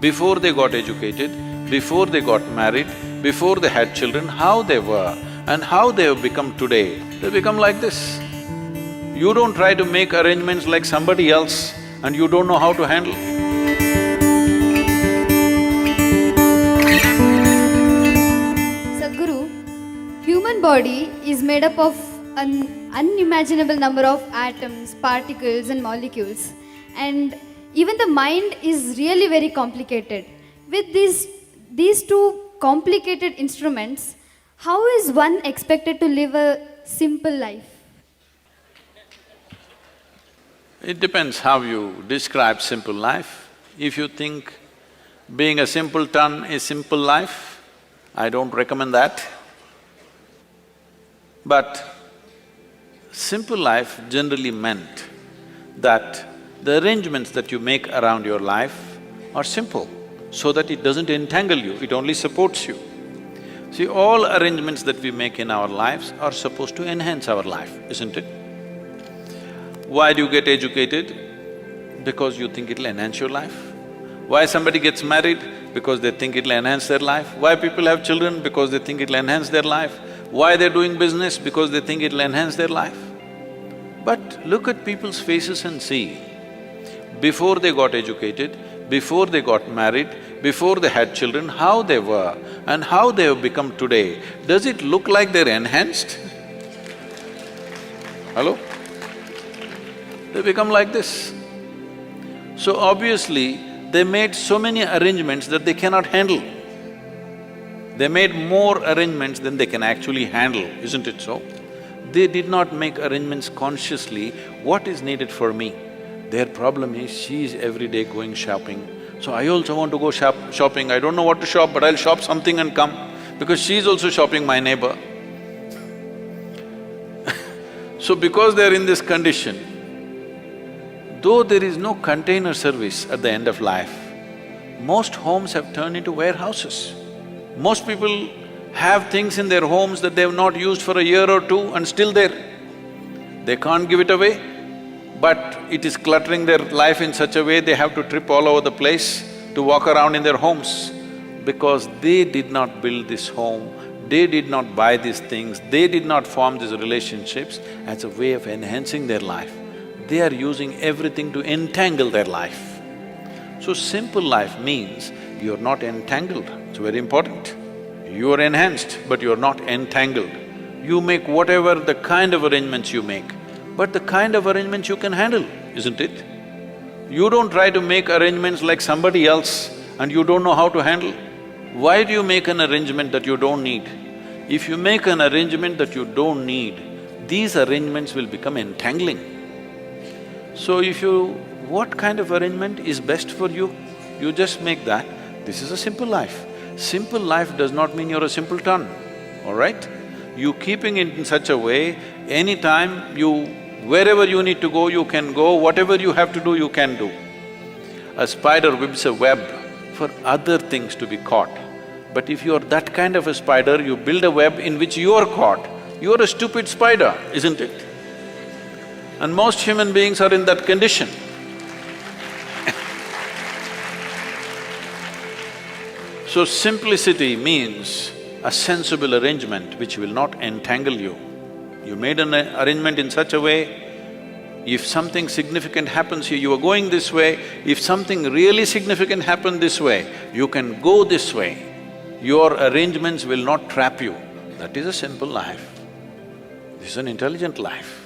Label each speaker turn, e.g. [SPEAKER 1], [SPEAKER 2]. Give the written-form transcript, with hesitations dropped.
[SPEAKER 1] before they got educated, before they got married, before they had children, how they were and how they have become today, they become like this. You don't try to make arrangements like somebody else and you don't know how to handle.
[SPEAKER 2] Sadhguru, human body is made up of an unimaginable number of atoms, particles and molecules. And even the mind is really very complicated. With these two complicated instruments, how is one expected to live a simple life?
[SPEAKER 1] It depends how you describe simple life. If you think being a simpleton is simple life, I don't recommend that. But simple life generally meant that the arrangements that you make around your life are simple, so that it doesn't entangle you, it only supports you. See, all arrangements that we make in our lives are supposed to enhance our life, isn't it? Why do you get educated? Because you think it'll enhance your life. Why somebody gets married? Because they think it'll enhance their life. Why people have children? Because they think it'll enhance their life. Why they're doing business? Because they think it'll enhance their life. But look at people's faces and see, before they got educated, before they got married, before they had children, how they were and how they have become today, does it look like they're enhanced? Hello? They become like this. So obviously, they made so many arrangements that they cannot handle. They made more arrangements than they can actually handle, isn't it so? They did not make arrangements consciously, what is needed for me? Their problem is, she is every day going shopping, so I also want to go shopping, I don't know what to shop, but I'll shop something and come, because she's also shopping, my neighbor. So because they're in this condition, though there is no container service at the end of life, most homes have turned into warehouses. Most people have things in their homes that they have not used for a year or two and still there. They can't give it away, but it is cluttering their life in such a way they have to trip all over the place to walk around in their homes, because they did not build this home, they did not buy these things, they did not form these relationships as a way of enhancing their life. They are using everything to entangle their life. So simple life means you're not entangled, it's very important. You are enhanced, but you're not entangled. You make whatever the kind of arrangements you make, but the kind of arrangements you can handle, isn't it? You don't try to make arrangements like somebody else and you don't know how to handle. Why do you make an arrangement that you don't need? If you make an arrangement that you don't need, these arrangements will become entangling. So if you… what kind of arrangement is best for you, you just make that. This is a simple life. Simple life does not mean you're a simpleton, all right? You keeping it in such a way, anytime you… wherever you need to go, you can go, whatever you have to do, you can do. A spider weaves a web for other things to be caught. But if you're that kind of a spider, you build a web in which you're caught, you're a stupid spider, isn't it? And most human beings are in that condition. So simplicity means a sensible arrangement which will not entangle you. You made an arrangement in such a way, if something significant happens here, you are going this way, if something really significant happened this way, you can go this way. Your arrangements will not trap you. That is a simple life. This is an intelligent life.